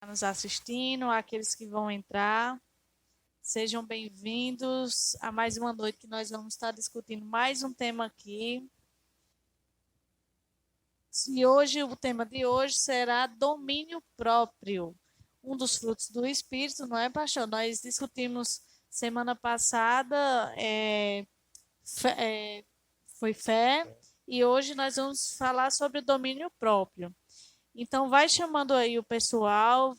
Nos assistindo, aqueles que vão entrar, sejam bem-vindos a mais uma noite que nós vamos estar discutindo mais um tema aqui. E hoje, o tema de hoje será domínio próprio, um dos frutos do Espírito, não é, pastor? Nós discutimos semana passada, foi fé, e hoje nós vamos falar sobre o domínio próprio. Então, vai chamando aí o pessoal,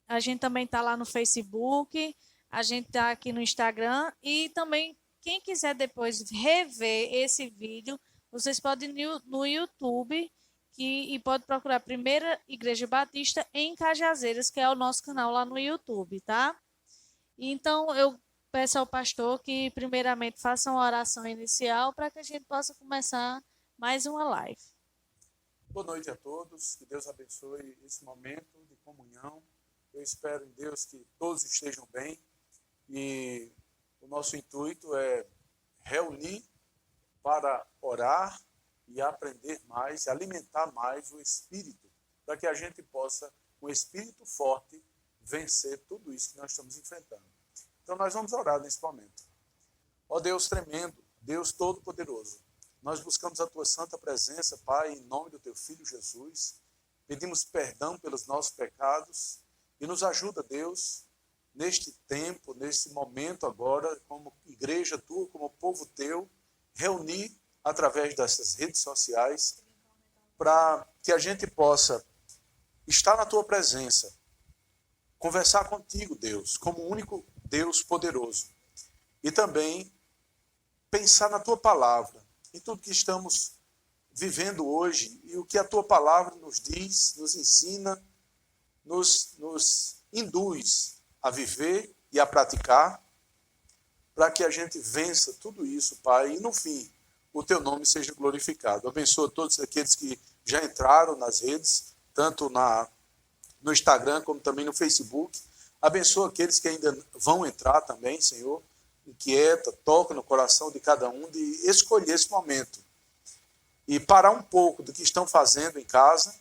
a gente também está lá no Facebook, a gente está aqui no Instagram e também, quem quiser depois rever esse vídeo, vocês podem ir no YouTube e pode procurar Primeira Igreja Batista em Cajazeiras, que é o nosso canal lá no YouTube, tá? Então, eu peço ao pastor que primeiramente faça uma oração inicial para que a gente possa começar mais uma live. Boa noite a todos, que Deus abençoe esse momento de comunhão. Eu espero em Deus que todos estejam bem e o nosso intuito é reunir para orar e aprender mais, alimentar mais o Espírito, para que a gente possa, com o Espírito forte, vencer tudo isso que nós estamos enfrentando. Então nós vamos orar nesse momento. Ó Deus tremendo, Deus todo-poderoso, nós buscamos a Tua santa presença, Pai, em nome do Teu Filho Jesus. Pedimos perdão pelos nossos pecados e nos ajuda, Deus, neste tempo, nesse momento agora, como igreja Tua, como povo Teu, reunir através dessas redes sociais para que a gente possa estar na Tua presença, conversar contigo, Deus, como o único Deus poderoso e também pensar na Tua palavra, em tudo que estamos vivendo hoje e o que a Tua palavra nos diz, nos ensina, nos induz a viver e a praticar, para que a gente vença tudo isso, Pai, e no fim o Teu nome seja glorificado. Abençoa todos aqueles que já entraram nas redes, tanto no Instagram como também no Facebook. Abençoa aqueles que ainda vão entrar também, Senhor. Inquieta, toca no coração de cada um de escolher esse momento e parar um pouco do que estão fazendo em casa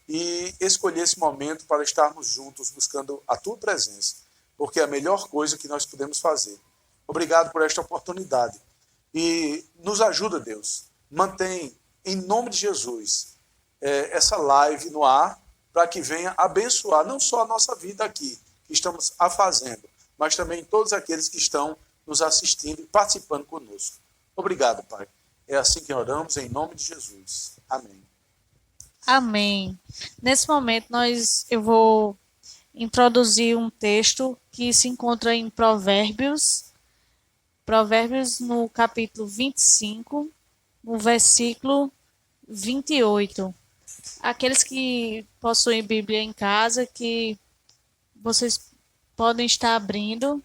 e escolher esse momento para estarmos juntos buscando a Tua presença, porque é a melhor coisa que nós podemos fazer. Obrigado por esta oportunidade e nos ajuda, Deus, mantém em nome de Jesus essa live no ar para que venha abençoar não só a nossa vida aqui que estamos a fazendo, mas também todos aqueles que estão nos assistindo e participando conosco. Obrigado, Pai. É assim que oramos, em nome de Jesus. Amém. Amém. Nesse momento, eu vou introduzir um texto que se encontra em Provérbios no capítulo 25, no versículo 28. Aqueles que possuem Bíblia em casa, que vocês podem estar abrindo.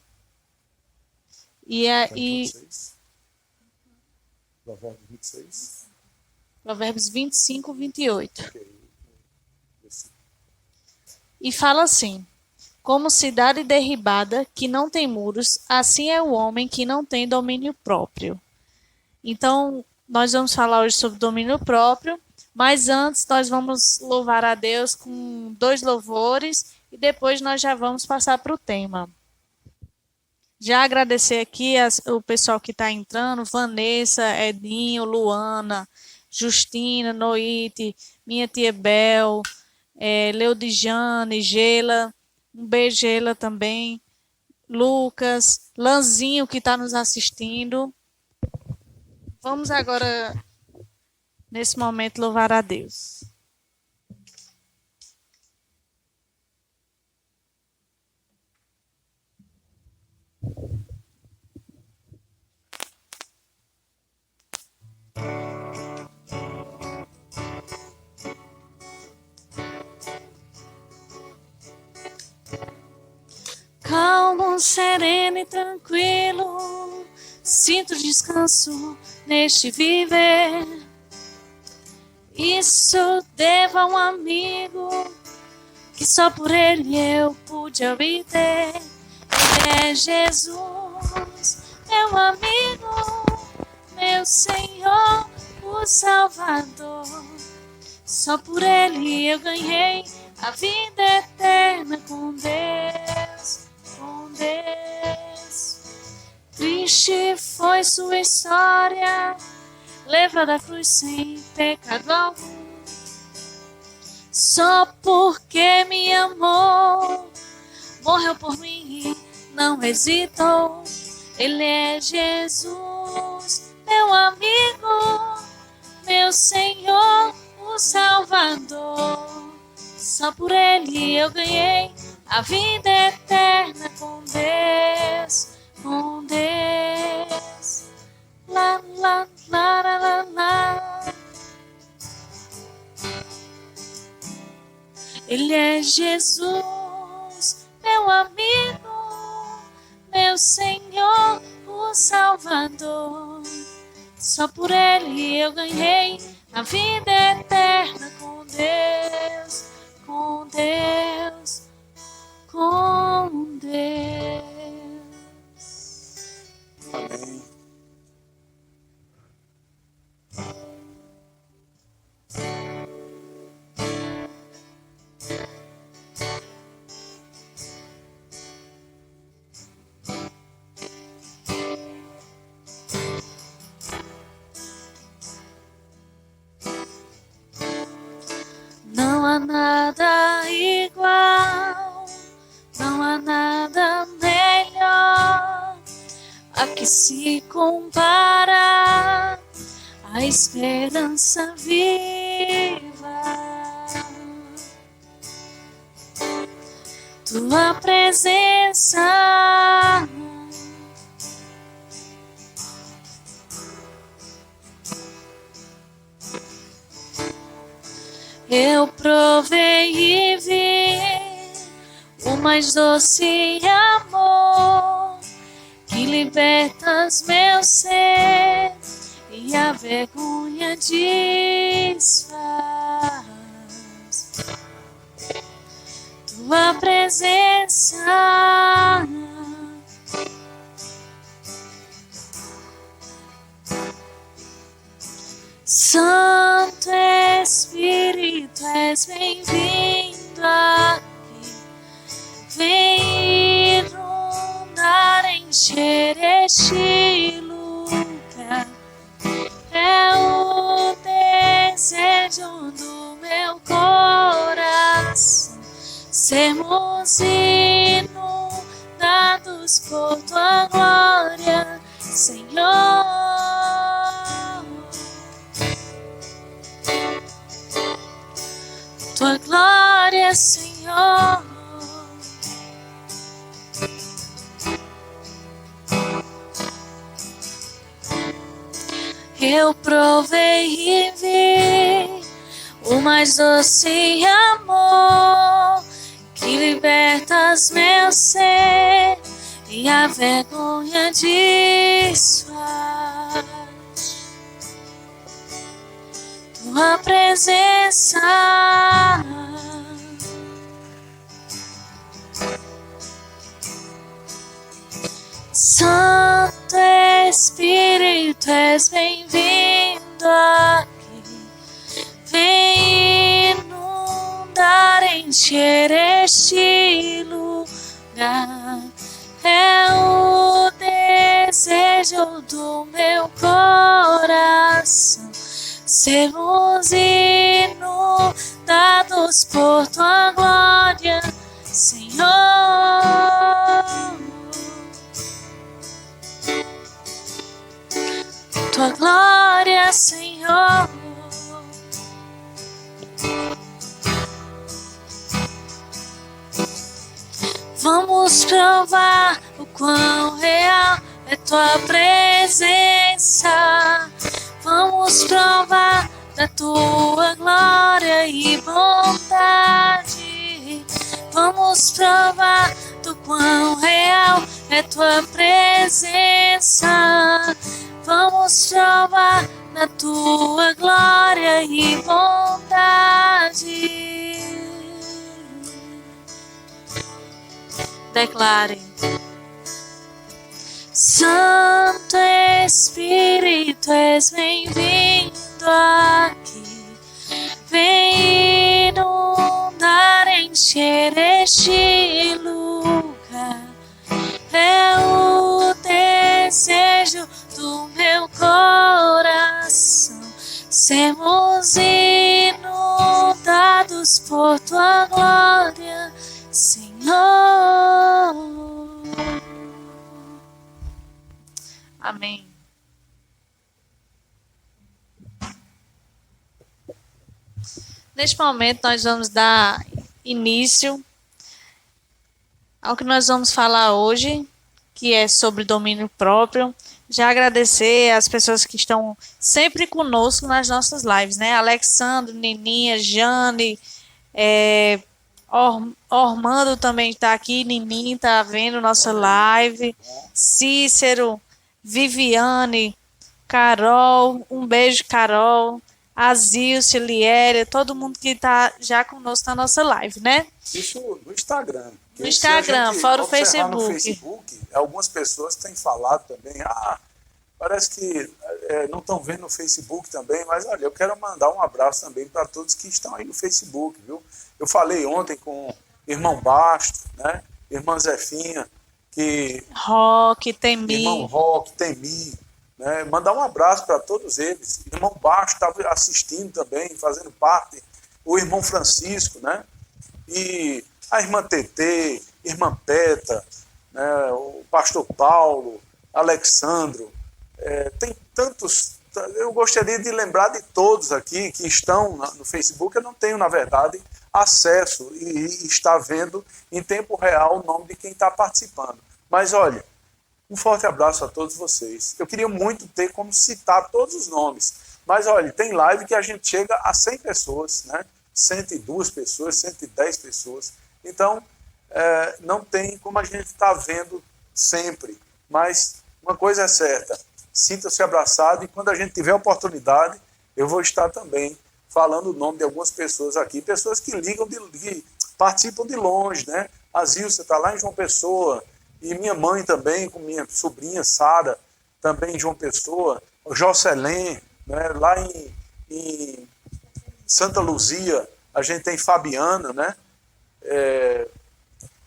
Provérbios 26. Provérbios 25, 28. Okay. E fala assim: como cidade derribada que não tem muros, assim é o homem que não tem domínio próprio. Então, nós vamos falar hoje sobre domínio próprio, mas antes nós vamos louvar a Deus com 2 louvores e depois nós já vamos passar para o tema. Já agradecer aqui o pessoal que está entrando, Vanessa, Edinho, Luana, Justina, Noite, minha tia Bel, Leudijane, Gela, um beijo Gela também, Lucas, Lanzinho que está nos assistindo. Vamos agora, nesse momento, louvar a Deus. Calmo, sereno e tranquilo, sinto descanso neste viver. Isso devo a um amigo que só por ele eu pude obter. Ele é Jesus, meu amigo, meu Senhor, o Salvador. Só por ele eu ganhei a vida eterna. foi sua história, levada à cruz sem pecado algum. Só porque me amou, morreu por mim e não hesitou. Ele é Jesus, meu amigo, meu Senhor, o Salvador. Só por Ele eu ganhei a vida eterna com Deus, com Deus. Lá, lá, lá, lá, lá, lá. Ele é Jesus, meu amigo, meu Senhor, o Salvador. Só por Ele eu ganhei a vida eterna com Deus, com Deus, com Deus. Amém. Não há nada igual, não há nada melhor a que se compara a esperança viva. Tua presença eu provei e vi o mais doce amor que libertas meu ser e a vergonha desfaz. Tua presença Santo Espírito, és bem-vindo aqui. Vem inundar, encher este lugar. É o desejo do meu coração, sermos inundados por tua glória, Senhor. Tua glória, Senhor. Eu provei e vi o mais doce amor que libertas meu ser e a vergonha desfaz. Tua presença Santo Espírito, és bem-vindo aqui. Vem inundar, encher este lugar. É o desejo do meu coração, sermos inundados por tua glória, Senhor. Tua glória, Senhor. Vamos provar o quão real é tua presença. Vamos provar da tua glória e bondade. Vamos provar do quão real é tua presença. Vamos provar da tua glória e bondade. Declare. Santo Espírito, és bem-vindo aqui. Vem inundar, encher este lugar. É o desejo do somos inundados por tua glória, Senhor. Amém. Neste momento, nós vamos dar início ao que nós vamos falar hoje, que é sobre domínio próprio. Já agradecer às pessoas que estão sempre conosco nas nossas lives, né? Alexandre, Nininha, Jane, Ormando também está aqui, Nininha está vendo nossa live, Cícero, Viviane, Carol, um beijo, Carol, Azilce, Liéria, todo mundo que está já conosco na nossa live, né? Isso no Instagram. No Instagram, fora o Facebook. No Facebook, algumas pessoas têm falado também, parece que não estão vendo no Facebook também, mas olha, eu quero mandar um abraço também para todos que estão aí no Facebook, viu? Eu falei ontem com o irmão Basto, né? Irmã Zefinha, Roque, Temi. Irmão Roque, Temi, né? Mandar um abraço para todos eles. O irmão Basto estava assistindo também, fazendo parte, o irmão Francisco, né? E a irmã Tetê, irmã Peta, né? O pastor Paulo, Alexandro, tem tantos. Eu gostaria de lembrar de todos aqui que estão no Facebook. Eu não tenho, na verdade, acesso e está vendo em tempo real o nome de quem está participando. Mas olha, um forte abraço a todos vocês. Eu queria muito ter como citar todos os nomes, mas olha, tem live que a gente chega a 100 pessoas, né? 102 pessoas, 110 pessoas. Então, não tem como a gente estar vendo sempre. Mas uma coisa é certa, sinta-se abraçado, e quando a gente tiver oportunidade, eu vou estar também falando o nome de algumas pessoas aqui, pessoas que que participam de longe, né? A Zilcia está lá em João Pessoa, e minha mãe também, com minha sobrinha Sara, também em João Pessoa, o Jocelyn, né? Lá em Santa Luzia, a gente tem Fabiana, né?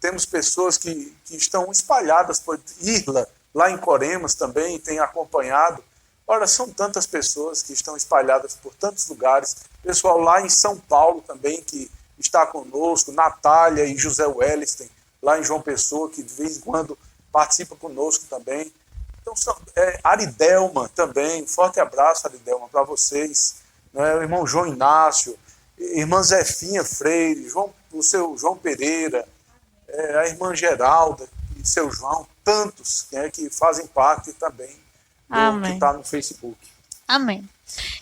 Temos pessoas que estão espalhadas por Irla, lá em Coremas também, tem acompanhado. Ora, são tantas pessoas que estão espalhadas por tantos lugares. Pessoal lá em São Paulo também, que está conosco, Natália e José Wellington, lá em João Pessoa, que de vez em quando participa conosco também. Então, Aridelma também, um forte abraço, Aridelma, para vocês. Né? O irmão João Inácio, irmã Zefinha Freire, o seu João Pereira, a irmã Geralda e seu João, tantos, né, que fazem parte também do que está no Facebook. Amém.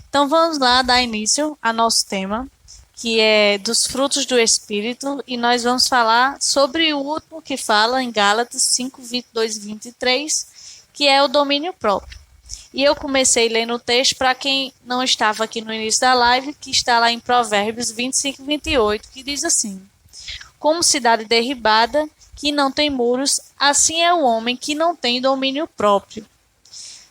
Então vamos lá dar início ao nosso tema, que é dos frutos do Espírito, e nós vamos falar sobre o último que fala em Gálatas 5, 22 e 23, que é o domínio próprio. E eu comecei lendo o texto para quem não estava aqui no início da live, que está lá em Provérbios 25 e 28, que diz assim: como cidade derribada, que não tem muros, assim é o homem que não tem domínio próprio.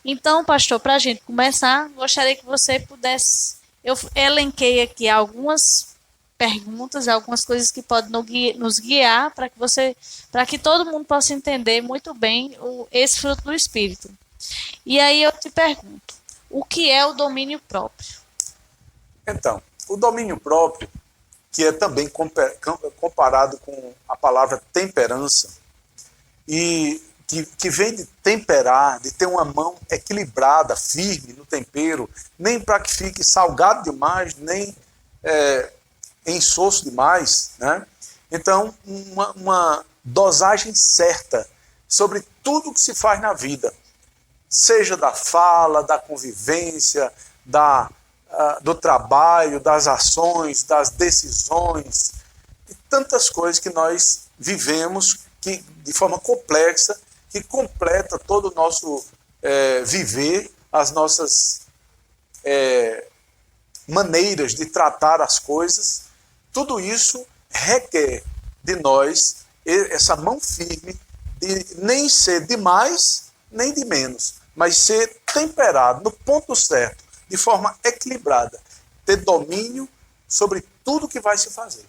Então, pastor, para a gente começar, gostaria que você pudesse... Eu elenquei aqui algumas perguntas, algumas coisas que podem nos guiar para que todo mundo possa entender muito bem esse fruto do Espírito. E aí eu te pergunto, o que é o domínio próprio? Então, o domínio próprio, que é também comparado com a palavra temperança, e que vem de temperar, de ter uma mão equilibrada, firme no tempero, nem para que fique salgado demais, nem insosso demais, né? Então, uma dosagem certa sobre tudo que se faz na vida, seja da fala, da convivência, do trabalho, das ações, das decisões, de tantas coisas que nós vivemos de forma complexa, que completa todo o nosso viver, as nossas maneiras de tratar as coisas. Tudo isso requer de nós essa mão firme de nem ser de mais nem de menos, mas ser temperado no ponto certo, de forma equilibrada, ter domínio sobre tudo que vai se fazer.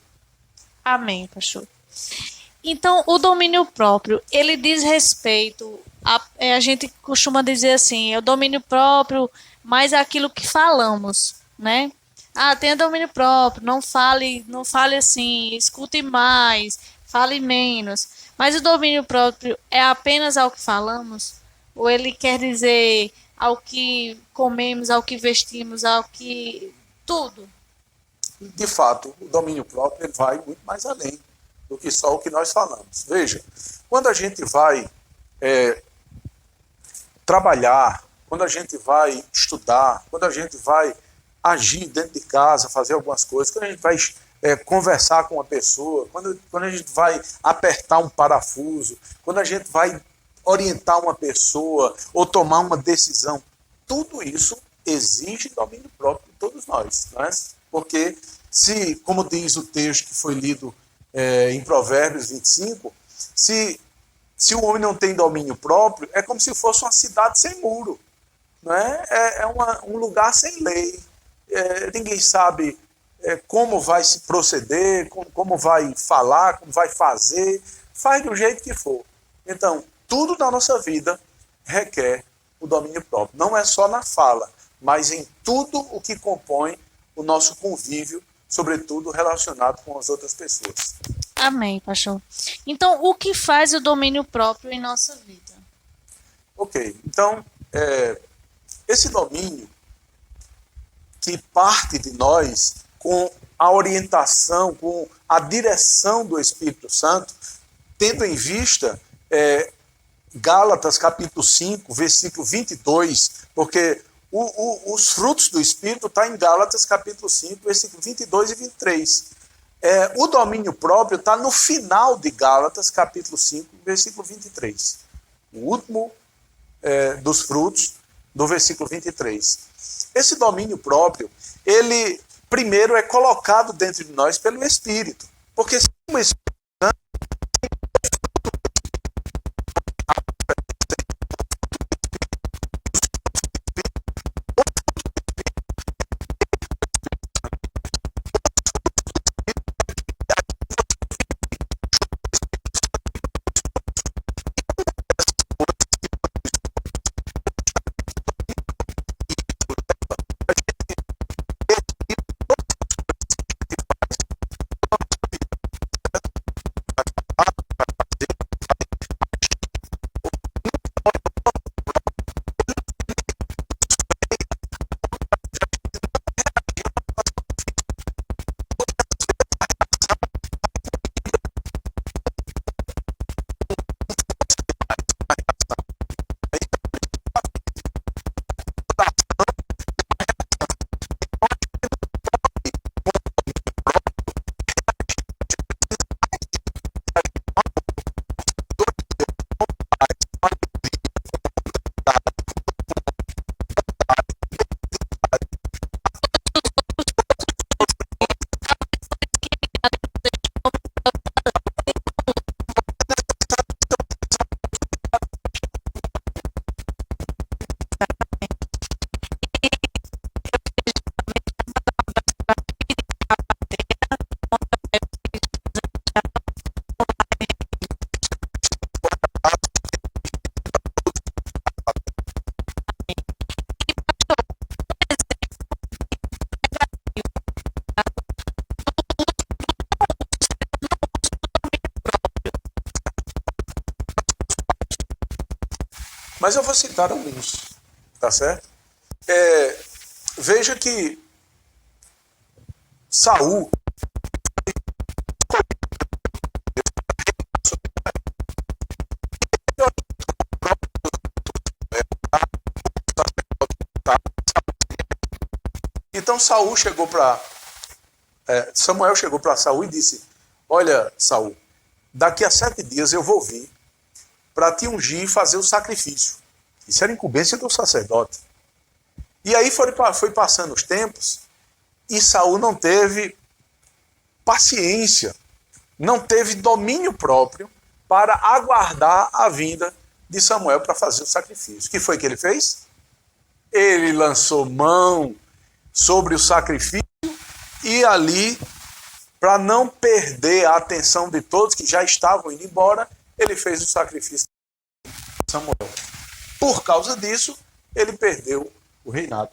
Amém, pastor. Então, o domínio próprio, ele diz respeito, a gente costuma dizer assim, é o domínio próprio, mas é aquilo que falamos, né? tenha domínio próprio, não fale assim, escute mais, fale menos. Mas o domínio próprio é apenas ao que falamos? Ou ele quer dizer ao que comemos, ao que vestimos, ao que tudo? De fato, o domínio próprio ele vai muito mais além do que só o que nós falamos. Veja, quando a gente vai trabalhar, quando a gente vai estudar, quando a gente vai agir dentro de casa, fazer algumas coisas, quando a gente vai conversar com uma pessoa, quando a gente vai apertar um parafuso, quando a gente vai orientar uma pessoa ou tomar uma decisão, tudo isso exige domínio próprio de todos nós, não é? Porque se, como diz o texto que foi lido em Provérbios 25, se o homem não tem domínio próprio, é como se fosse uma cidade sem muro, não é? Um lugar sem lei. Ninguém sabe como vai se proceder, como vai falar, como vai fazer, faz do jeito que for. Então, tudo na nossa vida requer o domínio próprio. Não é só na fala, mas em tudo o que compõe o nosso convívio, sobretudo relacionado com as outras pessoas. Amém, pastor. Então, o que faz o domínio próprio em nossa vida? Ok, então, esse domínio que parte de nós com a orientação, com a direção do Espírito Santo, tendo em vista Gálatas capítulo 5, versículo 22, porque os frutos do Espírito estão em Gálatas capítulo 5, versículo 22 e 23. O domínio próprio está no final de Gálatas capítulo 5, versículo 23. O último dos frutos do versículo 23. Esse domínio próprio, ele primeiro é colocado dentro de nós pelo Espírito. Porque se o Espírito Mas eu vou citar alguns, tá certo? Veja que Saul então Saul chegou para Samuel chegou para Saul e disse: olha, Saul, daqui a 7 dias eu vou vir para te ungir e fazer o sacrifício. Isso era incumbência do sacerdote. E aí foi passando os tempos e Saul não teve paciência, não teve domínio próprio para aguardar a vinda de Samuel para fazer o sacrifício. O que foi que ele fez? Ele lançou mão sobre o sacrifício e ali, para não perder a atenção de todos que já estavam indo embora, ele fez o sacrifício de Samuel. Por causa disso, ele perdeu o reinado.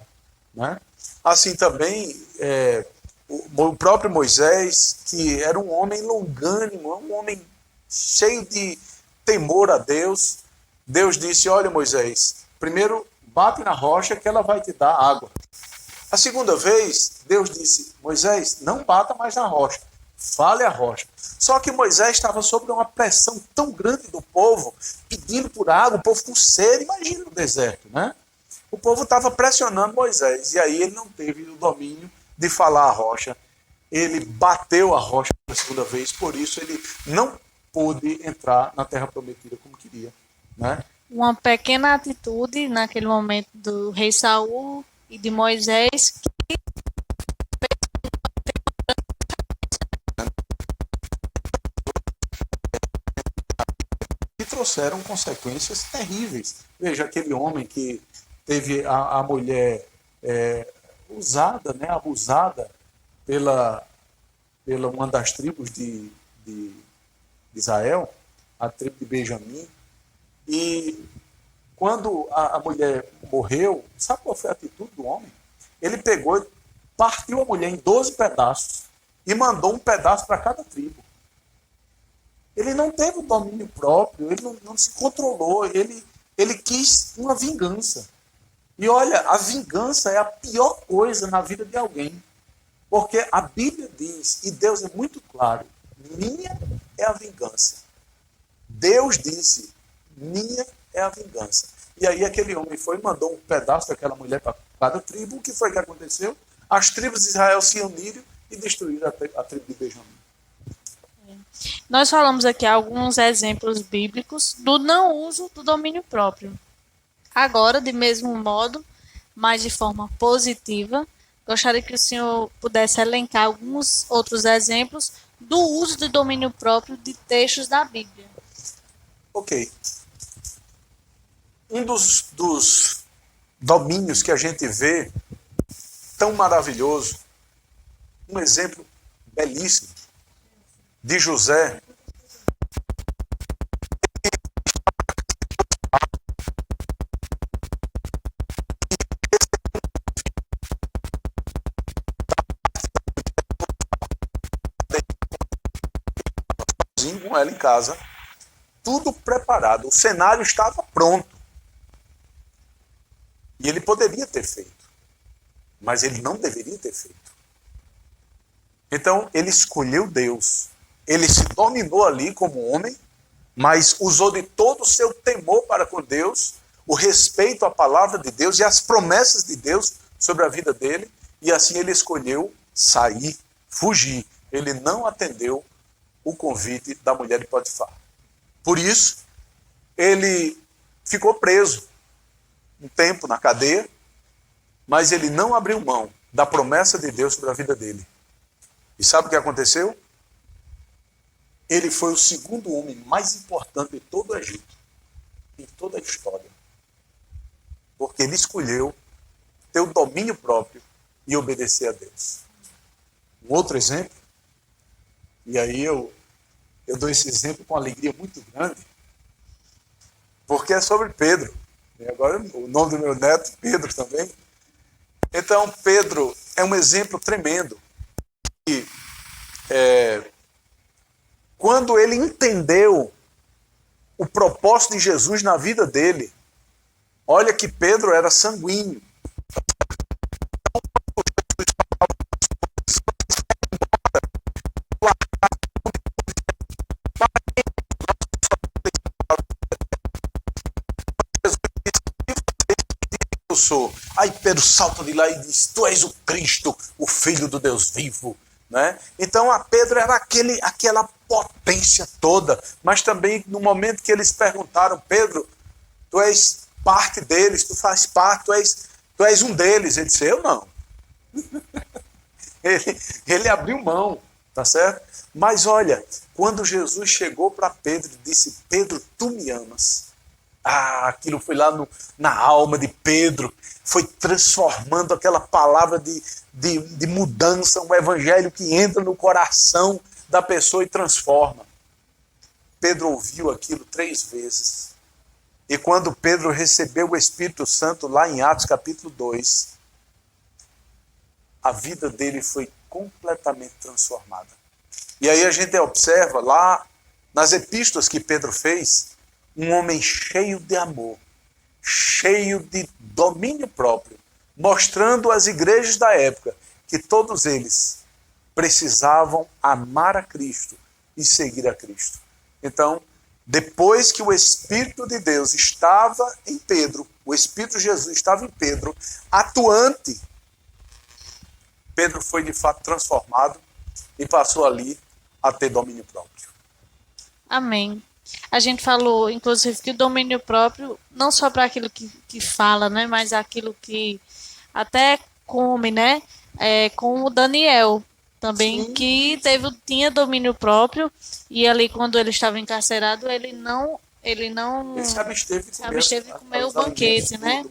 né? Assim também, o próprio Moisés, que era um homem longânimo, um homem cheio de temor a Deus, Deus disse: olha, Moisés, primeiro bate na rocha que ela vai te dar água. A segunda vez, Deus disse: Moisés, não bata mais na rocha, fale a rocha. Só que Moisés estava sob uma pressão tão grande do povo, pedindo por água, o povo com sede, imagina no deserto, né? O povo estava pressionando Moisés, e aí ele não teve o domínio de falar a rocha. Ele bateu a rocha pela segunda vez, por isso ele não pôde entrar na terra prometida como queria, né? Uma pequena atitude naquele momento do rei Saul e de Moisés, que trouxeram consequências terríveis. Veja, aquele homem que teve a mulher usada, né, abusada pela uma das tribos de Israel, a tribo de Benjamim, e quando a mulher morreu, sabe qual foi a atitude do homem? Ele pegou, partiu a mulher em 12 pedaços e mandou um pedaço para cada tribo. Ele não teve o domínio próprio, ele não se controlou, ele quis uma vingança. E olha, a vingança é a pior coisa na vida de alguém. Porque a Bíblia diz, e Deus é muito claro, minha é a vingança. Deus disse, minha é a vingança. E aí aquele homem foi e mandou um pedaço daquela mulher para cada tribo. O que foi que aconteceu? As tribos de Israel se uniram e destruíram a tribo de Benjamim. Nós falamos aqui alguns exemplos bíblicos do não uso do domínio próprio. Agora, de mesmo modo, mas de forma positiva, gostaria que o senhor pudesse elencar alguns outros exemplos do uso do domínio próprio de textos da Bíblia. Ok. Um dos domínios que a gente vê tão maravilhoso, um exemplo belíssimo, de José. Com ela em casa, tudo preparado, o cenário estava pronto. E ele poderia ter feito, mas ele não deveria ter feito. Então, ele escolheu Deus. Ele se dominou ali como homem, mas usou de todo o seu temor para com Deus, o respeito à palavra de Deus e às promessas de Deus sobre a vida dele, e assim ele escolheu sair, fugir. Ele não atendeu o convite da mulher de Potifar. Por isso, ele ficou preso um tempo na cadeia, mas ele não abriu mão da promessa de Deus sobre a vida dele. E sabe o que aconteceu? Ele foi o segundo homem mais importante de todo o Egito, em toda a história. Porque ele escolheu ter o domínio próprio e obedecer a Deus. Um outro exemplo, e aí eu dou esse exemplo com alegria muito grande, porque é sobre Pedro. E agora o nome do meu neto, Pedro também. Então, Pedro é um exemplo tremendo. E, quando ele entendeu o propósito de Jesus na vida dele, olha que Pedro era sanguíneo. Aí Pedro salta de lá e diz: tu és o Cristo, o Filho do Deus vivo. Né? Então a Pedro era aquela potência toda, mas também no momento que eles perguntaram: Pedro, tu és parte deles, tu faz parte, tu és um deles. Ele disse: eu não. ele abriu mão, tá certo? Mas olha, quando Jesus chegou para Pedro e disse: Pedro, tu me amas. Aquilo foi lá na alma de Pedro, foi transformando aquela palavra de mudança, um evangelho que entra no coração da pessoa e transforma. Pedro ouviu aquilo 3 vezes. E quando Pedro recebeu o Espírito Santo, lá em Atos capítulo 2, a vida dele foi completamente transformada. E aí a gente observa lá nas epístolas que Pedro fez, um homem cheio de amor, cheio de domínio próprio, mostrando às igrejas da época que todos eles precisavam amar a Cristo e seguir a Cristo. Então, depois que o Espírito de Deus estava em Pedro, o Espírito de Jesus estava em Pedro, atuante, Pedro foi de fato transformado e passou ali a ter domínio próprio. Amém. A gente falou, inclusive, que o domínio próprio, não só para aquilo que fala, né, mas aquilo que até come, né, com o Daniel também, sim, que tinha domínio próprio, e ali quando ele estava encarcerado, ele se absteve de comer o banquete, né,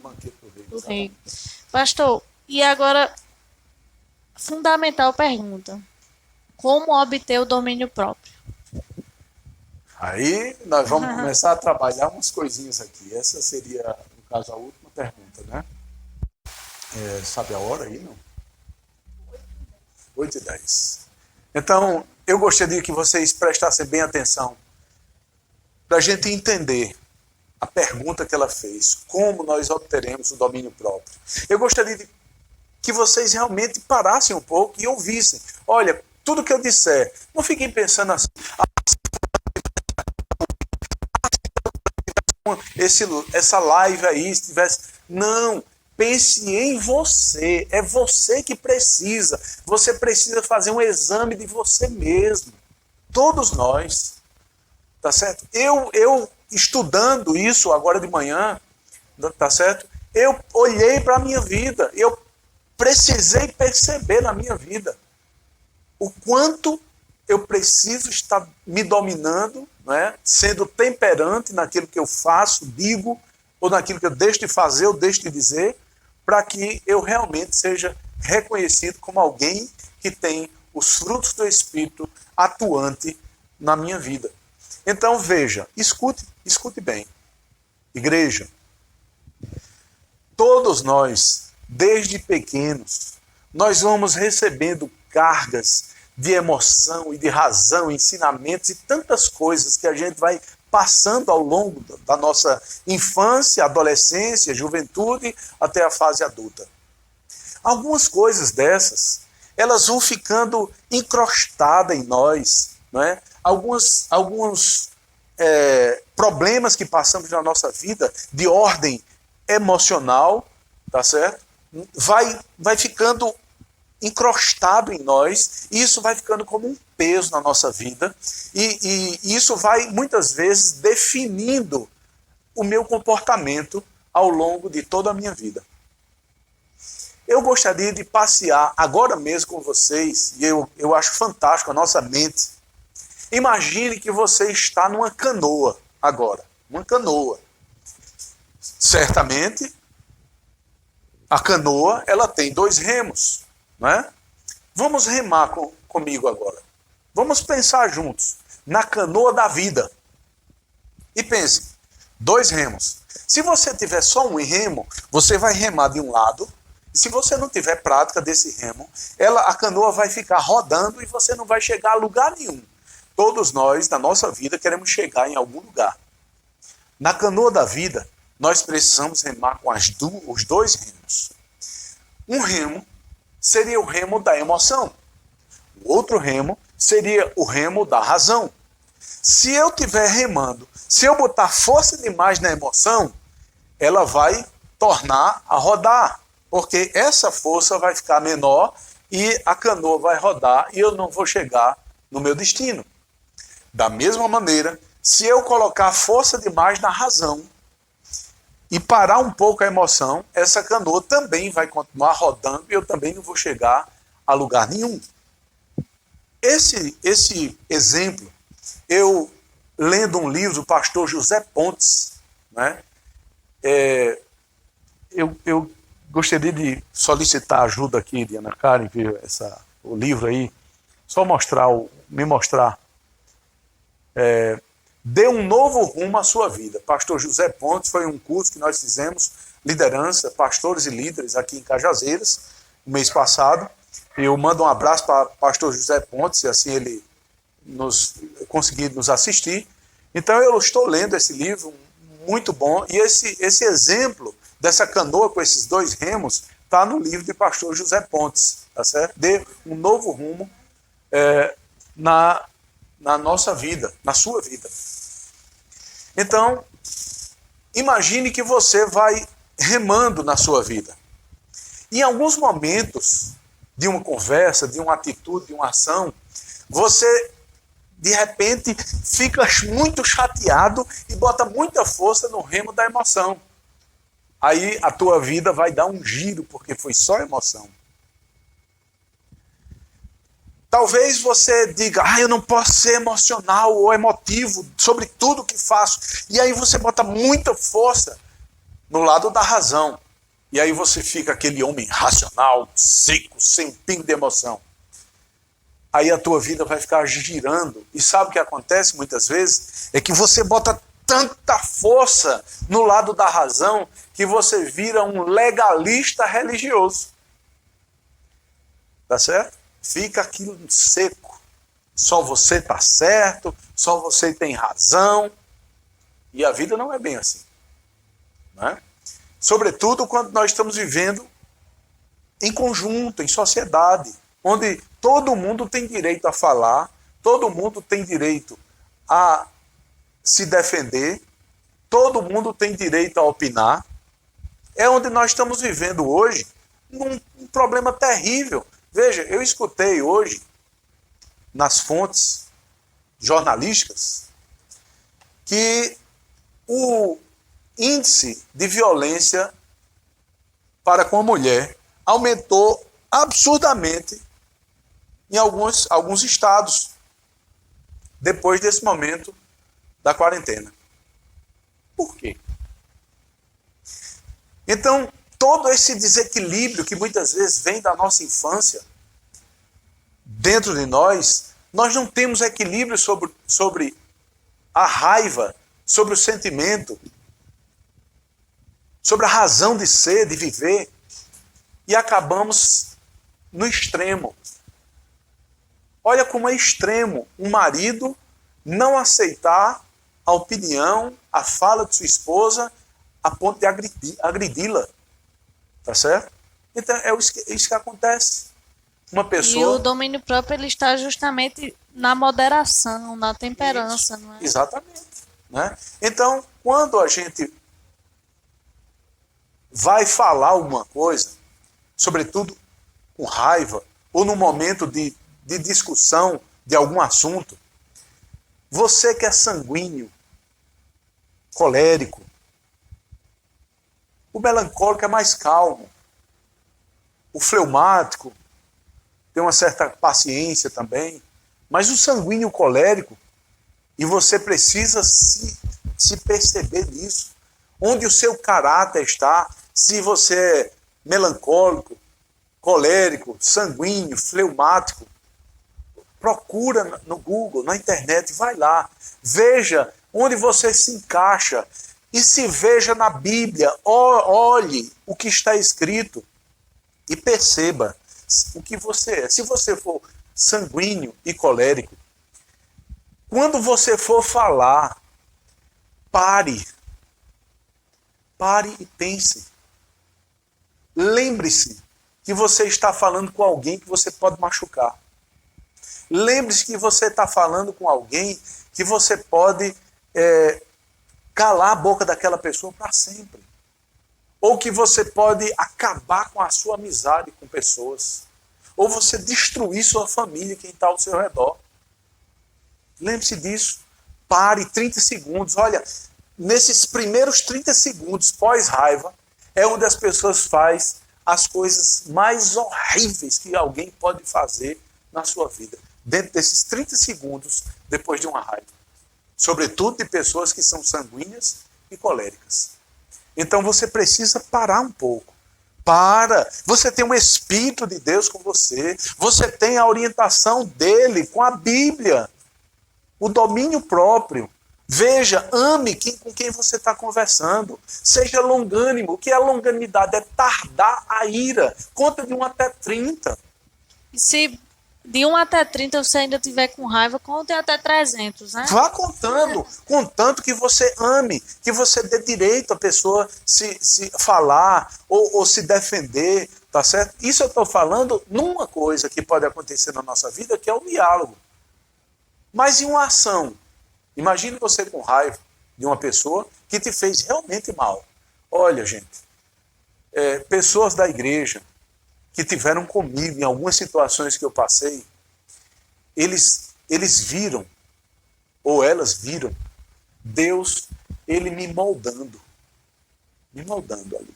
do rei. Pastor, e agora, fundamental pergunta, como obter o domínio próprio? Aí nós vamos começar a trabalhar umas coisinhas aqui. Essa seria, no caso, a última pergunta, né? Sabe a hora aí, não? 8h10. Então, eu gostaria que vocês prestassem bem atenção para a gente entender a pergunta que ela fez. Como nós obteremos o domínio próprio? Eu gostaria que vocês realmente parassem um pouco e ouvissem. Olha, tudo que eu disser, não fiquem pensando assim... essa live aí, se tivesse... Não, pense em você. É você que precisa. Você precisa fazer um exame de você mesmo. Todos nós. Tá certo? Eu estudando isso agora de manhã, tá certo? Eu olhei para a minha vida. Eu precisei perceber na minha vida o quanto eu preciso estar me dominando, né? Sendo temperante naquilo que eu faço, digo, ou naquilo que eu deixo de fazer ou deixo de dizer, para que eu realmente seja reconhecido como alguém que tem os frutos do Espírito atuante na minha vida. Então veja, escute bem. Igreja, todos nós, desde pequenos, nós vamos recebendo cargas de emoção e de razão, ensinamentos e tantas coisas que a gente vai passando ao longo da nossa infância, adolescência, juventude, até a fase adulta. Algumas coisas dessas, elas vão ficando encrostadas em nós, não é? Alguns problemas que passamos na nossa vida de ordem emocional, tá certo? Vai ficando encrostado em nós, e isso vai ficando como um peso na nossa vida, e isso vai muitas vezes definindo o meu comportamento ao longo de toda a minha vida. Eu gostaria de passear agora mesmo com vocês, e eu acho fantástico a nossa mente. Imagine que você está numa canoa agora, uma canoa. Certamente, a canoa ela tem 2 remos. Não é? Vamos remar comigo agora. Vamos pensar juntos na canoa da vida. E pense, 2 remos. Se você tiver só um remo, você vai remar de um lado. E se você não tiver prática desse remo, a canoa vai ficar rodando e você não vai chegar a lugar nenhum. Todos nós, na nossa vida, queremos chegar em algum lugar. Na canoa da vida, nós precisamos remar com os 2 remos. Um remo seria o remo da emoção. O outro remo seria o remo da razão. Se eu estiver remando, se eu botar força demais na emoção, ela vai tornar a rodar, porque essa força vai ficar menor e a canoa vai rodar e eu não vou chegar no meu destino. Da mesma maneira, se eu colocar força demais na razão e parar um pouco a emoção, essa canoa também vai continuar rodando e eu também não vou chegar a lugar nenhum. Esse exemplo, eu lendo um livro do pastor José Pontes, né, eu gostaria de solicitar ajuda aqui de Ana Karen, ver o livro aí, só me mostrar. Dê um novo rumo à sua vida. Pastor José Pontes, foi um curso que nós fizemos, liderança, pastores e líderes aqui em Cajazeiras, no mês passado, Eu mando um abraço para o pastor José Pontes, e assim ele conseguir nos assistir. Então eu estou lendo esse livro, muito bom, e esse exemplo dessa canoa com esses 2 remos está no livro de pastor José Pontes, tá certo? Dê um novo rumo na nossa vida, na sua vida. Então, imagine que você vai remando na sua vida. Em alguns momentos de uma conversa, de uma atitude, de uma ação, você, de repente, fica muito chateado e bota muita força no remo da emoção. Aí a tua vida vai dar um giro, porque foi só emoção. Talvez você diga, eu não posso ser emocional ou emotivo sobre tudo que faço. E aí você bota muita força no lado da razão. E aí você fica aquele homem racional, seco, sem pingo de emoção. Aí a tua vida vai ficar girando. E sabe o que acontece muitas vezes? É que você bota tanta força no lado da razão que você vira um legalista religioso. Tá certo? Fica aquilo seco. Só você está certo, só você tem razão. E a vida não é bem assim. Não é? Sobretudo quando nós estamos vivendo em conjunto, em sociedade, onde todo mundo tem direito a falar, todo mundo tem direito a se defender, todo mundo tem direito a opinar. É onde nós estamos vivendo hoje um problema terrível. Veja, eu escutei hoje, nas fontes jornalísticas, que o índice de violência para com a mulher aumentou absurdamente em alguns estados, depois desse momento da quarentena. Por quê? Então, todo esse desequilíbrio que muitas vezes vem da nossa infância, dentro de nós não temos equilíbrio sobre a raiva, sobre o sentimento, sobre a razão de ser, de viver, e acabamos no extremo. Olha como é extremo um marido não aceitar a opinião, a fala de sua esposa, a ponto de agredi-la. Tá certo? Então, é isso que acontece. Uma pessoa... E o domínio próprio ele está justamente na moderação, na temperança. Isso, não é? Exatamente. Né? Então, quando a gente vai falar alguma coisa, sobretudo com raiva, ou no momento de discussão de algum assunto, você que é sanguíneo, colérico, o melancólico é mais calmo, o fleumático tem uma certa paciência também, mas o sanguíneo colérico, e você precisa se perceber nisso, onde o seu caráter está, se você é melancólico, colérico, sanguíneo, fleumático, procura no Google, na internet, vai lá, veja onde você se encaixa e se veja na Bíblia, olhe o que está escrito e perceba o que você é. Se você for sanguíneo e colérico, quando você for falar, pare e pense. Lembre-se que você está falando com alguém que você pode machucar. Lembre-se que você está falando com alguém que você pode calar a boca daquela pessoa para sempre. Ou que você pode acabar com a sua amizade com pessoas. Ou você destruir sua família, quem está ao seu redor. Lembre-se disso. Pare 30 segundos. Olha, nesses primeiros 30 segundos pós-raiva, é onde as pessoas fazem as coisas mais horríveis que alguém pode fazer na sua vida. Dentro desses 30 segundos, depois de uma raiva. Sobretudo de pessoas que são sanguíneas e coléricas. Então você precisa parar um pouco. Para. Você tem um Espírito de Deus com você. Você tem a orientação dele com a Bíblia. O domínio próprio. Veja, ame com quem você está conversando. Seja longânimo. O que é longanimidade? É tardar a ira. Conta de 1 até 30. Se de 1 até 30 você ainda tiver com raiva, conte até 300, né? Vá contando, contanto que você ame, que você dê direito à pessoa se falar ou se defender, tá certo? Isso eu estou falando numa coisa que pode acontecer na nossa vida, que é o diálogo. Mas em uma ação, imagine você com raiva de uma pessoa que te fez realmente mal. Olha, gente, pessoas da igreja que tiveram comigo em algumas situações que eu passei, eles viram, ou elas viram, Deus, ele me moldando ali.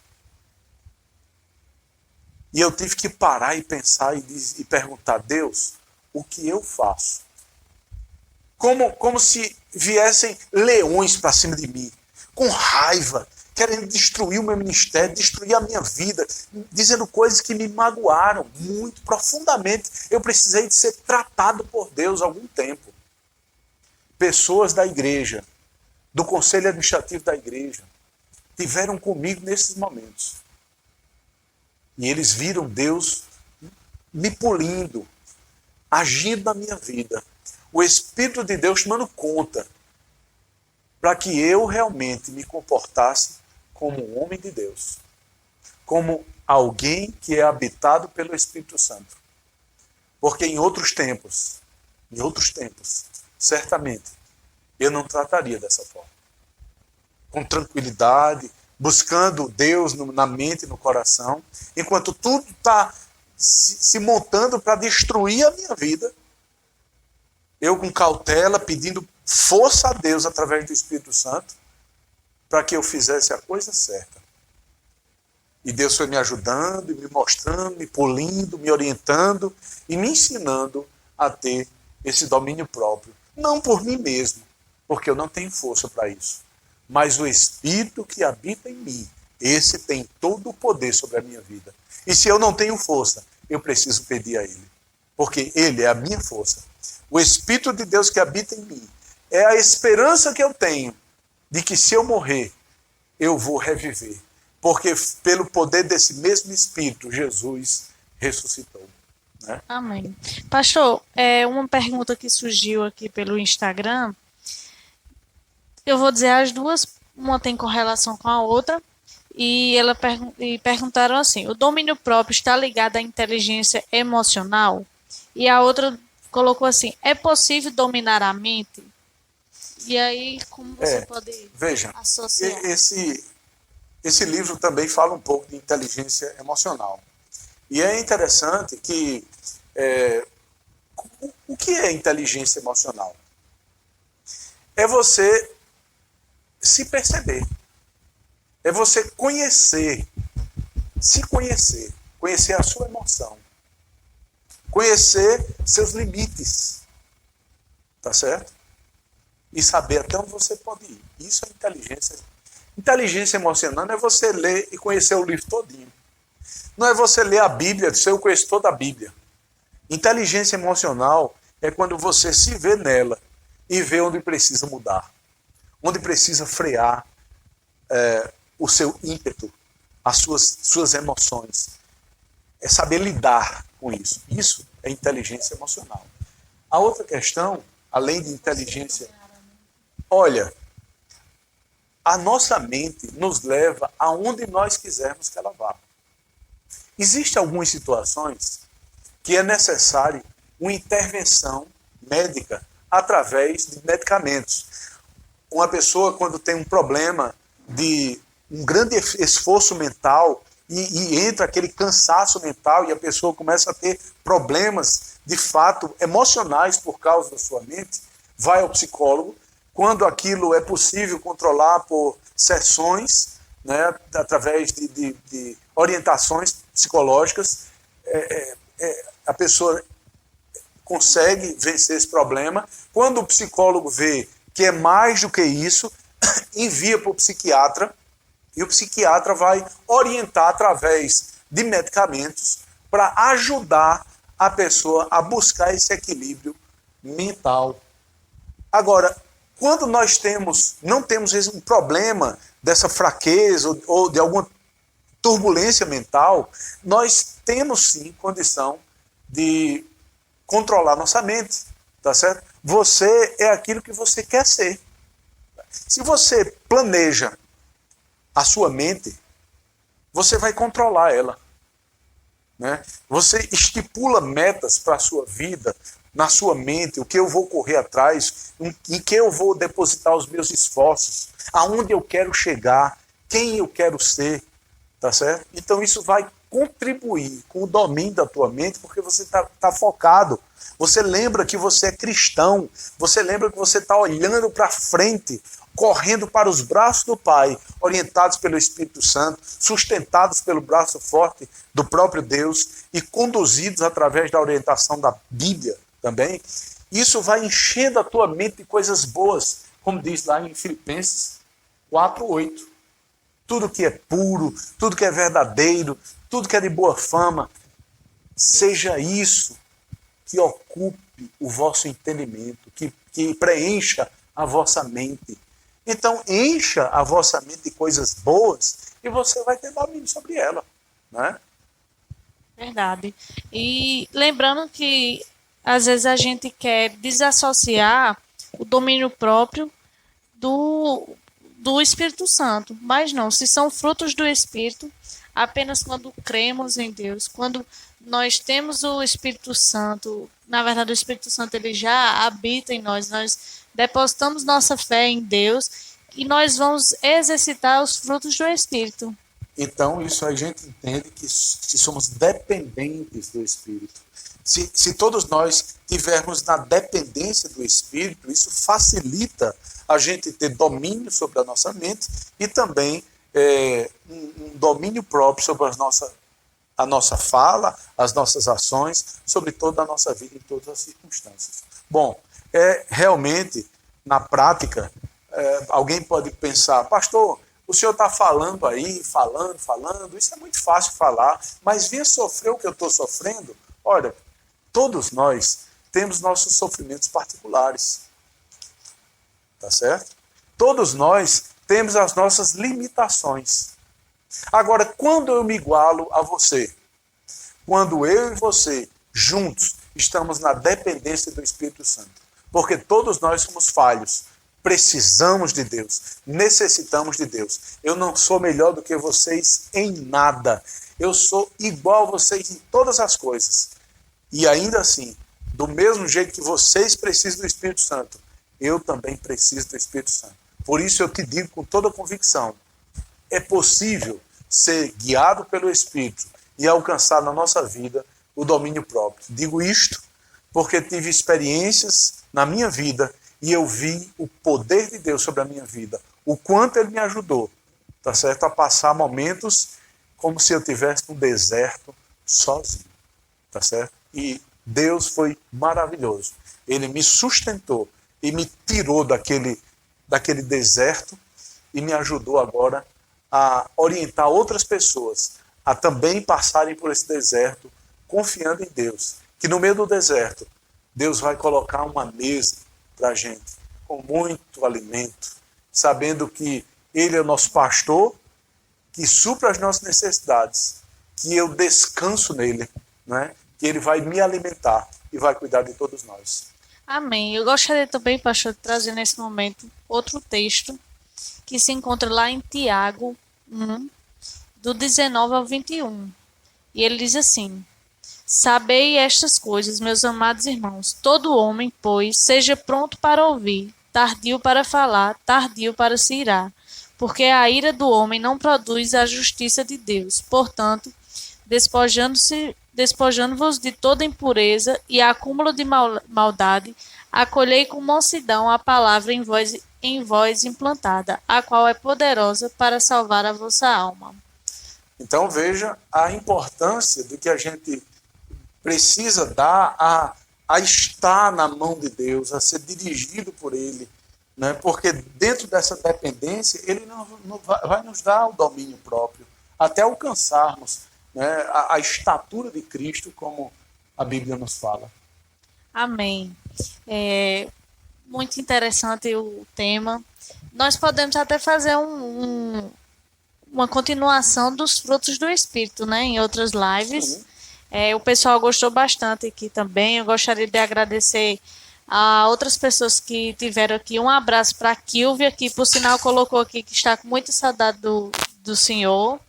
E eu tive que parar e pensar e perguntar, Deus, o que eu faço? Como se viessem leões para cima de mim, com raiva, querendo destruir o meu ministério, destruir a minha vida, dizendo coisas que me magoaram muito profundamente. Eu precisei de ser tratado por Deus há algum tempo. Pessoas da igreja, do conselho administrativo da igreja, tiveram comigo nesses momentos. E eles viram Deus me polindo, agindo na minha vida. O Espírito de Deus tomando conta para que eu realmente me comportasse como um homem de Deus, como alguém que é habitado pelo Espírito Santo. Porque em outros tempos, certamente, eu não trataria dessa forma. Com tranquilidade, buscando Deus na mente e no coração, enquanto tudo está se montando para destruir a minha vida, eu com cautela, pedindo força a Deus através do Espírito Santo, para que eu fizesse a coisa certa. E Deus foi me ajudando, me mostrando, me polindo, me orientando e me ensinando a ter esse domínio próprio. Não por mim mesmo, porque eu não tenho força para isso. Mas o Espírito que habita em mim, esse tem todo o poder sobre a minha vida. E se eu não tenho força, eu preciso pedir a Ele. Porque Ele é a minha força. O Espírito de Deus que habita em mim é a esperança que eu tenho de que se eu morrer, eu vou reviver. Porque pelo poder desse mesmo Espírito, Jesus ressuscitou. Né? Amém. Pastor, uma pergunta que surgiu aqui pelo Instagram. Eu vou dizer as duas, uma tem correlação com a outra. E perguntaram assim: o domínio próprio está ligado à inteligência emocional? E a outra colocou assim: é possível dominar a mente? E aí, como você pode associar? Esse livro também fala um pouco de inteligência emocional. E é interessante que o que é inteligência emocional? É você se perceber. É você se conhecer a sua emoção. Conhecer seus limites. Tá certo? E saber até onde você pode ir. Isso é inteligência. Inteligência emocional não é você ler e conhecer o livro todinho. Não é você ler a Bíblia, dizer eu conheço toda a Bíblia. Inteligência emocional é quando você se vê nela e vê onde precisa mudar. Onde precisa frear o seu ímpeto, as suas emoções. É saber lidar com isso. Isso é inteligência emocional. A outra questão, além de inteligência... Olha, a nossa mente nos leva aonde nós quisermos que ela vá. Existem algumas situações que é necessário uma intervenção médica através de medicamentos. Uma pessoa, quando tem um problema de um grande esforço mental e entra aquele cansaço mental e a pessoa começa a ter problemas, de fato, emocionais por causa da sua mente, vai ao psicólogo. Quando aquilo é possível controlar por sessões, né, através de orientações psicológicas, a pessoa consegue vencer esse problema. Quando o psicólogo vê que é mais do que isso, envia para o psiquiatra, e o psiquiatra vai orientar através de medicamentos para ajudar a pessoa a buscar esse equilíbrio mental. Agora, quando nós não temos um problema dessa fraqueza ou de alguma turbulência mental, nós temos sim condição de controlar nossa mente, tá certo? Você é aquilo que você quer ser. Se você planeja a sua mente, você vai controlar ela, né? Você estipula metas para a sua vida, na sua mente, o que eu vou correr atrás, em que eu vou depositar os meus esforços, aonde eu quero chegar, quem eu quero ser, tá certo? Então isso vai contribuir com o domínio da tua mente, porque você tá focado. Você lembra que você é cristão, você lembra que você está olhando para frente, correndo para os braços do Pai, orientados pelo Espírito Santo, sustentados pelo braço forte do próprio Deus e conduzidos através da orientação da Bíblia também. Isso vai enchendo a tua mente de coisas boas, como diz lá em Filipenses 4:8. Tudo que é puro, tudo que é verdadeiro, tudo que é de boa fama, seja isso que ocupe o vosso entendimento, que preencha a vossa mente. Então, encha a vossa mente de coisas boas e você vai ter domínio sobre ela, né? Verdade. E lembrando que às vezes a gente quer desassociar o domínio próprio do Espírito Santo, mas não, se são frutos do Espírito, apenas quando cremos em Deus, quando nós temos o Espírito Santo, na verdade o Espírito Santo ele já habita em nós, nós depositamos nossa fé em Deus e nós vamos exercitar os frutos do Espírito. Então, isso a gente entende que somos dependentes do Espírito. Se todos nós tivermos na dependência do Espírito, isso facilita a gente ter domínio sobre a nossa mente e também um domínio próprio sobre a nossa fala, as nossas ações, sobre toda a nossa vida em todas as circunstâncias. Bom, realmente, na prática, alguém pode pensar, pastor, o senhor está falando aí, falando, isso é muito fácil falar, mas venha sofrer o que eu estou sofrendo. Olha, todos nós temos nossos sofrimentos particulares, tá certo? Todos nós temos as nossas limitações. Agora, quando eu me igualo a você, quando eu e você, juntos, estamos na dependência do Espírito Santo, porque todos nós somos falhos, precisamos de Deus, necessitamos de Deus. Eu não sou melhor do que vocês em nada. Eu sou igual a vocês em todas as coisas. E ainda assim, do mesmo jeito que vocês precisam do Espírito Santo, eu também preciso do Espírito Santo. Por isso eu te digo com toda convicção, é possível ser guiado pelo Espírito e alcançar na nossa vida o domínio próprio. Digo isto porque tive experiências na minha vida e eu vi o poder de Deus sobre a minha vida, o quanto Ele me ajudou, tá certo? A passar momentos como se eu estivesse no deserto sozinho, tá certo? E Deus foi maravilhoso. Ele me sustentou e me tirou daquele deserto e me ajudou agora a orientar outras pessoas a também passarem por esse deserto, confiando em Deus, que no meio do deserto, Deus vai colocar uma mesa para a gente, com muito alimento, sabendo que Ele é o nosso pastor, que supra as nossas necessidades, que eu descanso nele, né? Que Ele vai me alimentar e vai cuidar de todos nós. Amém. Eu gostaria também, pastor, de trazer nesse momento outro texto que se encontra lá em Tiago 1, do 19 ao 21. E ele diz assim: Sabei estas coisas, meus amados irmãos. Todo homem, pois, seja pronto para ouvir, tardio para falar, tardio para se irar. Porque a ira do homem não produz a justiça de Deus. Portanto, despojando-vos de toda impureza e acúmulo de maldade, acolhei com mansidão a palavra em vós implantada, a qual é poderosa para salvar a vossa alma. Então veja a importância do que a gente precisa dar a estar na mão de Deus, a ser dirigido por Ele, né? Porque dentro dessa dependência, Ele não vai nos dar o domínio próprio, até alcançarmos, né, a estatura de Cristo, como a Bíblia nos fala. Amém. Muito interessante o tema. Nós podemos até fazer uma continuação dos frutos do Espírito, né, em outras lives. Sim. O pessoal gostou bastante aqui também. Eu gostaria de agradecer a outras pessoas que tiveram aqui. Um abraço para a Kilvia, que por sinal colocou aqui que está com muita saudade do senhor.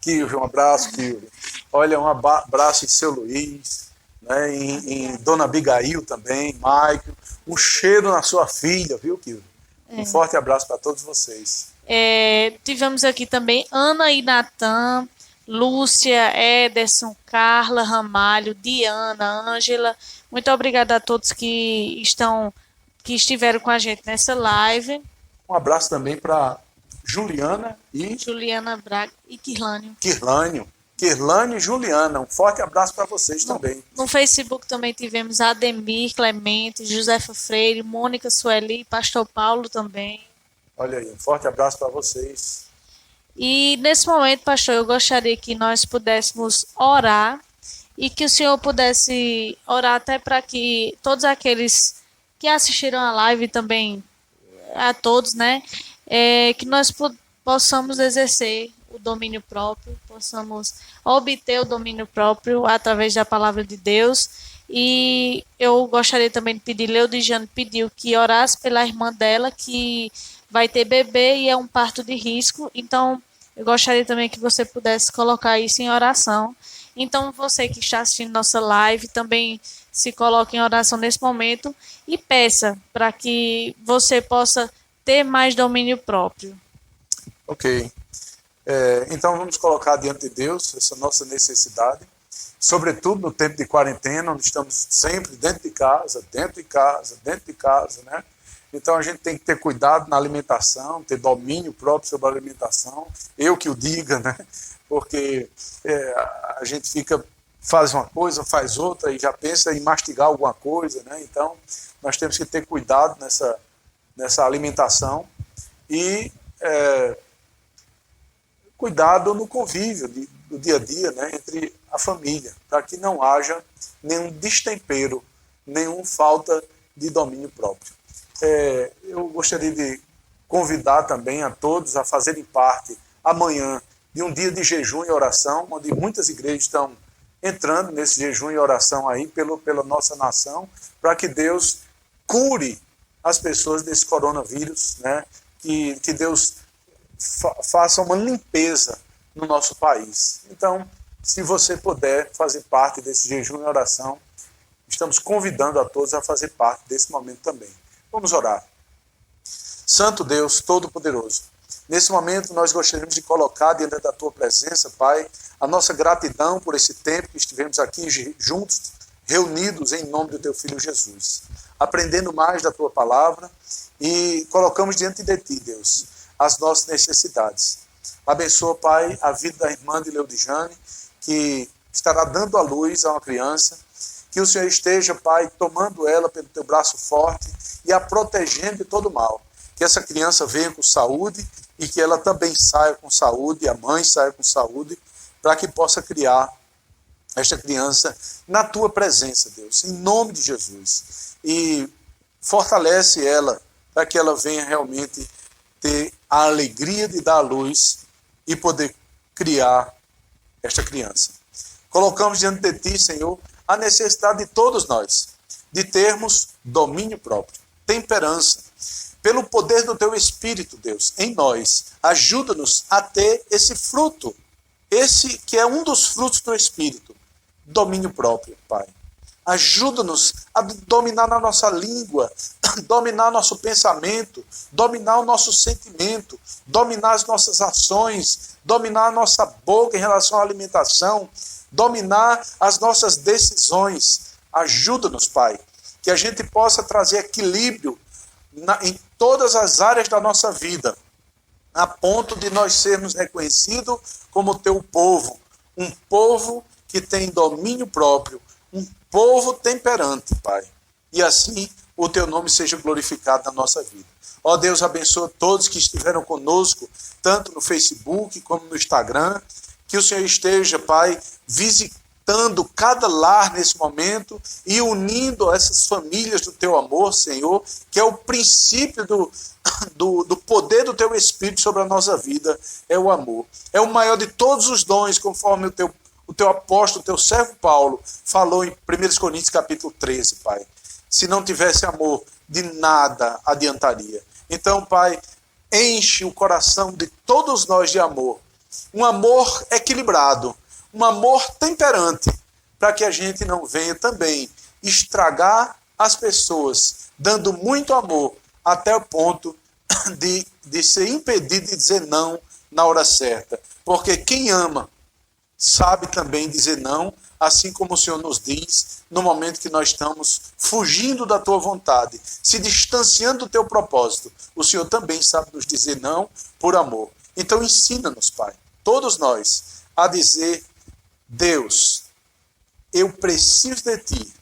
Kilvia, um abraço, Kilvia. Olha, um abraço em seu Luiz, né, em Dona Abigail também, Michael. Um cheiro na sua filha, viu, Kilvia? Um forte abraço para todos vocês. Tivemos aqui também Ana e Natan, Lúcia, Ederson, Carla, Ramalho, Diana, Ângela. Muito obrigada a todos que estiveram com a gente nessa live. Um abraço também para Juliana e Juliana Braga e Quirlânio. Quirlânio e Juliana. Um forte abraço para vocês também. No Facebook também tivemos Ademir, Clemente, Josefa Freire, Mônica Sueli, Pastor Paulo também. Olha aí, um forte abraço para vocês. E nesse momento, pastor, eu gostaria que nós pudéssemos orar e que o senhor pudesse orar até para que todos aqueles que assistiram a live também, a todos, né, que nós possamos exercer o domínio próprio, possamos obter o domínio próprio através da palavra de Deus. E eu gostaria também de pedir, Leodijane pediu que orasse pela irmã dela, que vai ter bebê e é um parto de risco. Então, eu gostaria também que você pudesse colocar isso em oração. Então, você que está assistindo nossa live, também se coloque em oração nesse momento e peça para que você possa ter mais domínio próprio. Ok. Então, vamos colocar diante de Deus essa nossa necessidade, sobretudo no tempo de quarentena, onde estamos sempre dentro de casa, né? Então, a gente tem que ter cuidado na alimentação, ter domínio próprio sobre a alimentação, eu que o diga, né? Porque a gente faz uma coisa, faz outra e já pensa em mastigar alguma coisa, né? Então, nós temos que ter cuidado nessa alimentação e cuidado no convívio do dia a dia, né, entre a família, para que não haja nenhum destempero, nenhuma falta de domínio próprio. Eu gostaria de convidar também a todos a fazerem parte amanhã de um dia de jejum e oração, onde muitas igrejas estão entrando nesse jejum e oração aí pela nossa nação, para que Deus cure as pessoas desse coronavírus, né, que Deus faça uma limpeza no nosso país. Então, se você puder fazer parte desse jejum e oração, estamos convidando a todos a fazer parte desse momento também. Vamos orar. Santo Deus Todo-Poderoso, nesse momento nós gostaríamos de colocar diante da Tua presença, Pai, a nossa gratidão por esse tempo que estivemos aqui juntos, reunidos em nome do Teu Filho Jesus, aprendendo mais da Tua palavra e colocamos diante de Ti, Deus, as nossas necessidades. Abençoa, Pai, a vida da irmã de Leodijane, que estará dando à luz a uma criança, que o Senhor esteja, Pai, tomando ela pelo Teu braço forte e a protegendo de todo mal. Que essa criança venha com saúde e que ela também saia com saúde, a mãe saia com saúde, para que possa criar esta criança na Tua presença, Deus, em nome de Jesus. E fortalece ela para que ela venha realmente ter a alegria de dar à luz e poder criar esta criança. Colocamos diante de Ti, Senhor, a necessidade de todos nós, de termos domínio próprio, temperança, pelo poder do Teu Espírito, Deus, em nós. Ajuda-nos a ter esse fruto, esse que é um dos frutos do Espírito, domínio próprio, Pai. Ajuda-nos a dominar na nossa língua, dominar nosso pensamento, dominar o nosso sentimento, dominar as nossas ações, dominar a nossa boca em relação à alimentação, dominar as nossas decisões. Ajuda-nos, Pai, que a gente possa trazer equilíbrio em todas as áreas da nossa vida, a ponto de nós sermos reconhecidos como Teu povo, um povo que tem domínio próprio, um povo temperante, Pai. E assim o Teu nome seja glorificado na nossa vida. Ó Deus, abençoa todos que estiveram conosco, tanto no Facebook como no Instagram. Que o Senhor esteja, Pai, visitando cada lar nesse momento e unindo essas famílias do Teu amor, Senhor, que é o princípio do poder do Teu Espírito sobre a nossa vida, é o amor. É o maior de todos os dons, conforme o o teu apóstolo, o teu servo Paulo, falou em 1 Coríntios capítulo 13, Pai. Se não tivesse amor, de nada adiantaria. Então, Pai, enche o coração de todos nós de amor. Um amor equilibrado, um amor temperante, para que a gente não venha também estragar as pessoas, dando muito amor, até o ponto de ser impedido de dizer não na hora certa. Porque quem ama sabe também dizer não, assim como o Senhor nos diz, no momento que nós estamos fugindo da tua vontade, se distanciando do teu propósito. O Senhor também sabe nos dizer não por amor. Então ensina-nos, Pai, todos nós, a dizer: Deus, eu preciso de ti.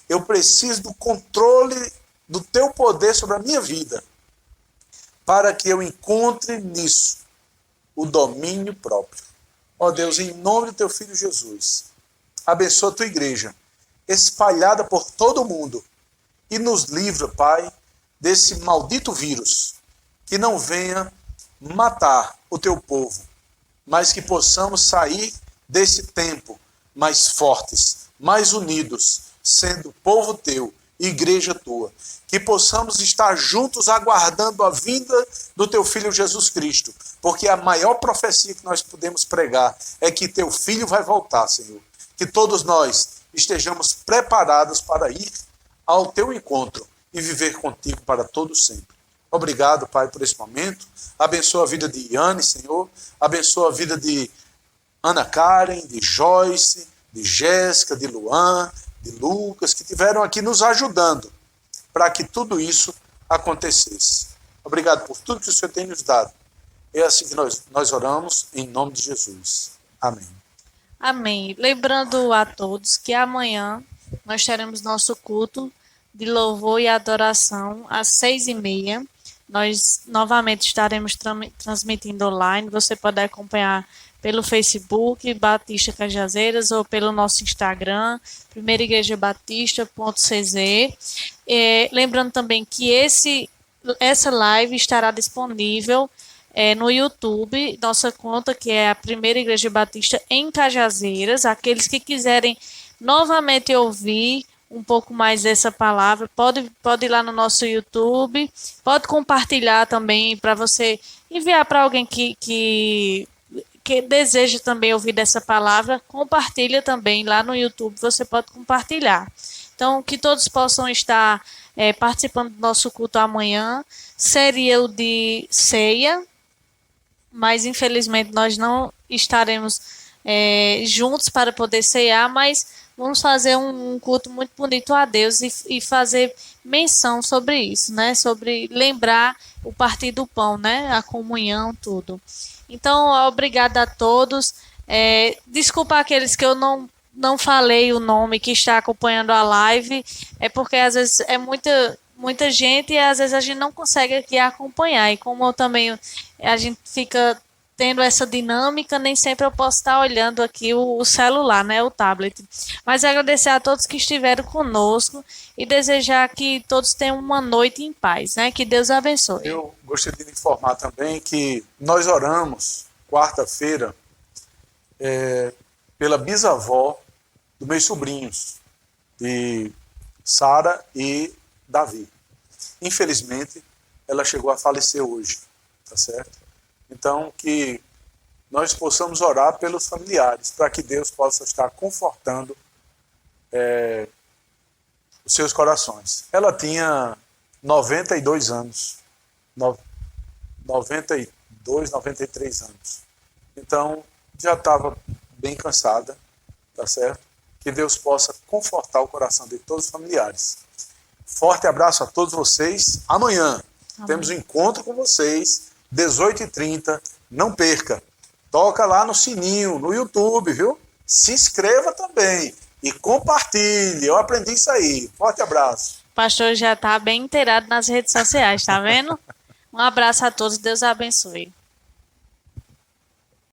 Eu preciso do controle do teu poder sobre a minha vida, para que eu encontre nisso o domínio próprio. Ó Deus, em nome do teu Filho Jesus, abençoa a tua igreja, espalhada por todo o mundo, e nos livra, Pai, desse maldito vírus, que não venha matar o teu povo, mas que possamos sair desse tempo mais fortes, mais unidos, sendo povo teu, igreja tua, que possamos estar juntos aguardando a vinda do teu Filho Jesus Cristo, porque a maior profecia que nós podemos pregar é que teu Filho vai voltar, Senhor. Que todos nós estejamos preparados para ir ao teu encontro e viver contigo para todo sempre. Obrigado, Pai, por esse momento. Abençoa a vida de Iane, Senhor. Abençoa a vida de Ana Karen, de Joyce, de Jéssica, de Luan, de Lucas, que estiveram aqui nos ajudando para que tudo isso acontecesse. Obrigado por tudo que o Senhor tem nos dado. É assim que nós oramos, em nome de Jesus. Amém. Amém. Lembrando a todos que amanhã nós teremos nosso culto de louvor e adoração às 6h30. Nós novamente estaremos transmitindo online. Você pode acompanhar pelo Facebook, Batista Cajazeiras, ou pelo nosso Instagram, primeiraigrejabaptista.cz. Lembrando também que essa live estará disponível no YouTube, nossa conta, que é a Primeira Igreja Batista em Cajazeiras. Aqueles que quiserem novamente ouvir um pouco mais dessa palavra, pode ir lá no nosso YouTube, pode compartilhar também, para você enviar para alguém que deseja também ouvir dessa palavra. Compartilha também lá no YouTube, você pode compartilhar. Então, que todos possam estar participando do nosso culto amanhã. Seria o de ceia, mas infelizmente nós não estaremos juntos para poder ceiar, mas vamos fazer um culto muito bonito a Deus e fazer menção sobre isso, né? Sobre lembrar o partir do pão, né? A comunhão, tudo. Então, obrigada a todos. Desculpa aqueles que eu não falei o nome, que está acompanhando a live, porque às vezes é muita gente e às vezes a gente não consegue aqui acompanhar. E como também a gente fica tendo essa dinâmica, nem sempre eu posso estar olhando aqui o celular, né, o tablet. Mas agradecer a todos que estiveram conosco e desejar que todos tenham uma noite em paz, né? Que Deus abençoe. Eu gostaria de informar também que nós oramos quarta-feira pela bisavó dos meus sobrinhos, de Sara e Davi. Infelizmente, ela chegou a falecer hoje, tá certo? Então, que nós possamos orar pelos familiares, para que Deus possa estar confortando os seus corações. Ela tinha 92 anos, 92, 93 anos. Então, já estava bem cansada, tá certo? Que Deus possa confortar o coração de todos os familiares. Forte abraço a todos vocês. Amanhã temos um encontro com vocês, 18h30, não perca. Toca lá no sininho, no YouTube, viu? Se inscreva também e compartilhe. Eu aprendi isso aí. Forte abraço. O pastor já está bem inteirado nas redes sociais, tá vendo? Um abraço a todos, Deus abençoe.